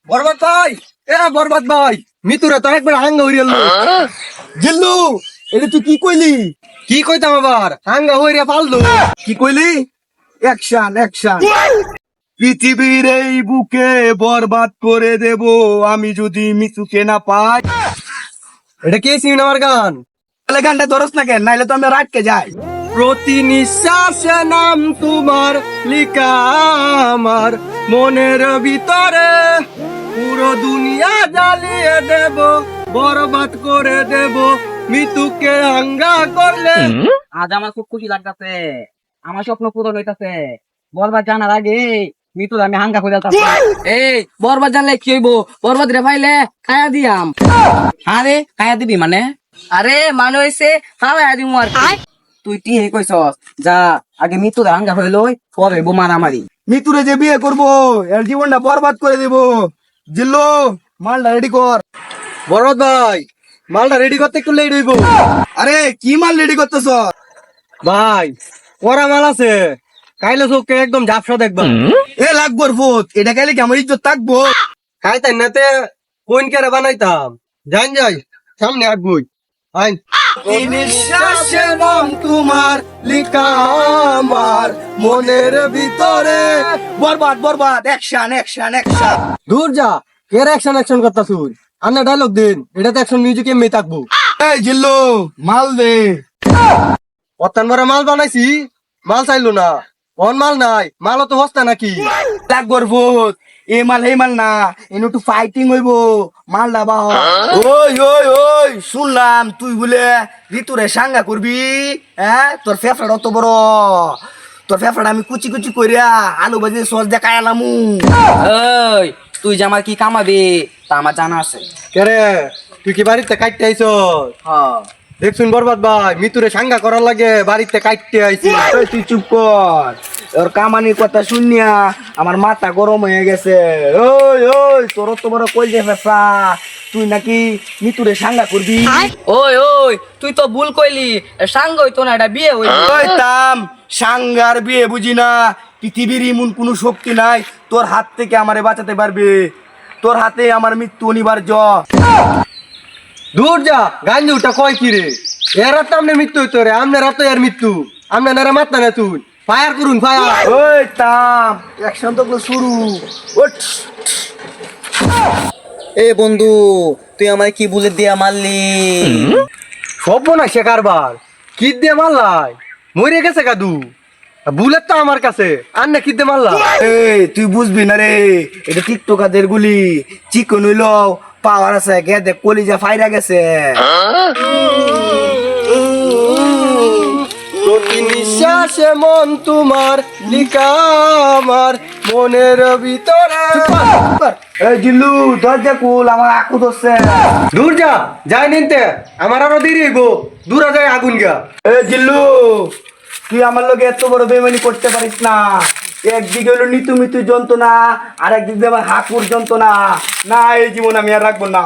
বরবাদ ভাই, বরবাদ ভাই, মিতুরে তো একবার হাঙ্গা হইয়া জিল্লু, এটা তুই কি কইলি? কি কইতাম আবার, হাঙ্গা হইয়া পাললো। কি কইলি? Action action. পৃথিবীর এই বুকে বরবাদ করে দেব আমি যদি মিতুকে না পাই। এটা কে সিনেমার গান? তাহলে গানটা ধরস না কেন? নাইলে তো আমরা রাতকে যাই। প্রতি নিঃশ্বাসে নাম তোমার লিখা আমার মনের ভিতরে, পুরো দুনিয়া জ্বালিয়ে দেব, বরবাদ করে দেব মিতুকে হাঙ্গা করলে। আজ আমার খুব খুশি লাগতেছে, আমার স্বপ্ন পূরণ হইতাছে। বরবাদ জানার আগে মৃত্যু আমি হাঙ্গা করে এই বরবাদ জানলে কি হইব? বরবাদ রে পাইলে খায়া দিয়াম। আরে খায়া দিবি মানে? আরে মানে হইছে খাওয়া দিমু আর কি। তুই টি হে কইছস, যা আগে মৃত্যু হাঙ্গা হইল পরে হইব মারামারি। মিতুরে যে বিয়ে করবো এর জীবনটা বরবাদ করে দেব। জিল্লু, মালটা রেডি কর। বরবাদ ভাই, মালটা রেডি করতে একটু লেট হইব। আরে কি মাল রেডি করতেছ ভাই? করা মাল আছে, কাইলে চোখে একদম ঝাপসা দেখবা। এ লাগবো ফুট, এটা খাইলে কি আমার ইজ্জত থাকবো? খাইতাই নাতে কোন কেরে বানাইতাম। জান যাই সামনে আগুই আইন। নিঃশ্বাসে নাম তোমার লিখা আমার মনের ভিতরে, বরবাদ বরবাদ অ্যাকশন অ্যাকশন অ্যাকশন। দূর যা, কের অ্যাকশন অ্যাকশন করতা তুই? আন্না ডায়লগ দিন, এটাতে অ্যাকশন মিউজিক এমনি থাকবো। এই জিল্লু, মাল দে। অত্যান বড় মাল বানাইছি, মাল চাইলো না। কোন মাল নাই, মালও তো হস্তা নাকি? লাগবর ভূত, এ মাল হে মাল না, এনে একটু ফাইটিং হইব, মাল দাবা। ওই ওই ওই, শুনলাম তুই বলে ঋতুরে সাঙ্গা করবি। হ্যাঁ, তোর ফেফড়া অত বড়, তোর ফেফড়া আমি কুচি কুচি করিয়া আলু ভাজি সস দেখাই আলামু। এই তুই যে আমার কি কামাবি তা আমার জানা আছে। কেরে, তুই কি বাড়িতে কাটতে আইছ? হ্যাঁ দেখছুন বরবাদ ভাই, মিতুরে সাঙ্গা করার লাগে বাড়িতে কাটতে আইছি। তুই চুপ কর, ওর কামানির কথা শুনিয়া আমার মাথা গরম হয়ে গেছে। ওই ওই, তোর তো বড় কই যে ফেফা, তুই নাকি মিতুরে সাঙ্গা করবি? ওই ওই তুই তো ভুল কইলি, সাঙ্গ হইতো না, এটা বিয়ে হইতো। ওই তাম, সাঙ্গার বিয়ে বুঝি না। পৃথিবীর এমন কোন শক্তি নাই তোর হাত থেকে আমারে বাঁচাতে পারবে। তোর হাতে আমার মৃত্যু অনিবার্য। দূর যা, গাঞ্জুটা কয় কি রে? এর তো আমনে মৃত্যু হইতো রে, আমনের তো এর মৃত্যু। আমনে নারে মারতা না তুই। ফায়ার করুন ফায়ার। ওই তাম, অ্যাকশন তো শুরু। ওঠ। এ বন্ধু, তুই আমায় কি বুলেট দিয়া মারলি? সব না সে কারবার। কি দিয়ে মারলাই? মরে গেছে কাদু। বুলেট তো আমার কাছে, আর না কি দিয়ে মারলা? এই তুই বুঝবি না রে, এটা টিকটকারদের গুলি। চিকন হইল, পাওয়ার আছে, গেদে কলিজা ফাইরা গেছে। প্রতি নিঃশ্বাসে মন তোমার লিখা আমার মনের ভিতরে। এই জিল্লু, দরজা খুল, আমার আকু ধরছে। দূর যা, যাই নিতে, আমার আরো দেরি হইব। দূরে যায় আগুন গা। এই জিল্লু, তুই আমার লগে এত বড় বেমানি করতে পারিস না। একদিকে হলো নিতু মিতু যন্ত্রণা, আর একদিকে আমার হাকুর যন্ত্রণা। না, এই জীবন আমি আর রাখবো না।